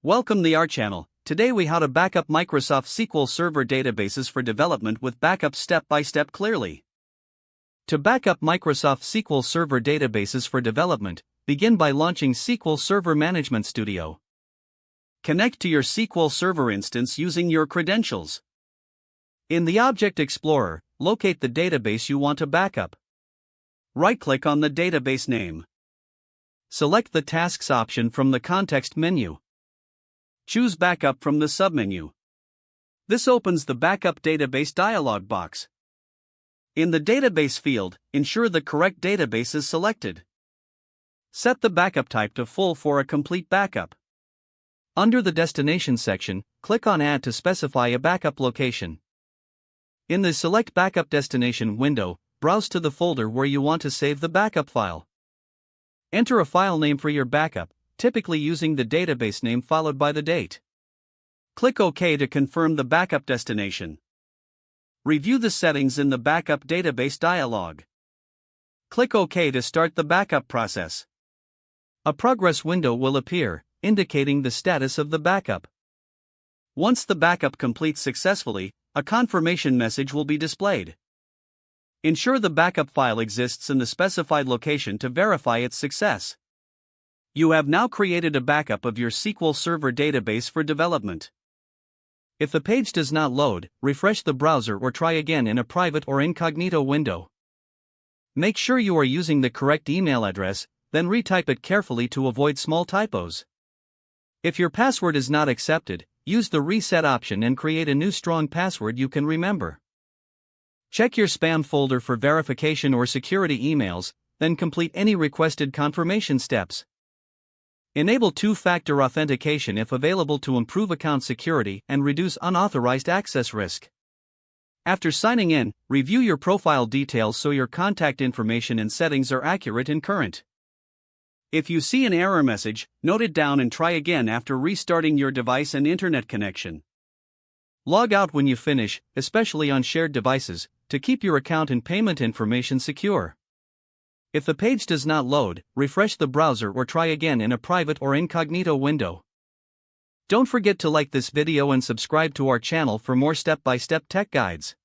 Welcome to our channel. Today we how to backup Microsoft SQL Server databases for development with backup step by step clearly. To backup Microsoft SQL Server databases for development, begin by launching SQL Server Management Studio. Connect to your SQL Server instance using your credentials. In the Object Explorer, locate the database you want to backup. Right-click on the database name. Select the Tasks option from the context menu. Choose Backup from the submenu. This opens the Backup Database dialog box. In the Database field, ensure the correct database is selected. Set the backup type to Full for a complete backup. Under the Destination section, click on Add to specify a backup location. In the Select Backup Destination window, browse to the folder where you want to save the backup file. Enter a file name for your backup, typically using the database name followed by the date. Click OK to confirm the backup destination. Review the settings in the Backup Database dialog. Click OK to start the backup process. A progress window will appear, indicating the status of the backup. Once the backup completes successfully, a confirmation message will be displayed. Ensure the backup file exists in the specified location to verify its success. You have now created a backup of your SQL Server database for development. If the page does not load, refresh the browser or try again in a private or incognito window. Make sure you are using the correct email address, then retype it carefully to avoid small typos. If your password is not accepted, use the reset option and create a new strong password you can remember. Check your spam folder for verification or security emails, then complete any requested confirmation steps. Enable two-factor authentication if available to improve account security and reduce unauthorized access risk. After signing in, review your profile details so your contact information and settings are accurate and current. If you see an error message, note it down and try again after restarting your device and internet connection. Log out when you finish, especially on shared devices, to keep your account and payment information secure. If the page does not load, refresh the browser or try again in a private or incognito window. Don't forget to like this video and subscribe to our channel for more step-by-step tech guides.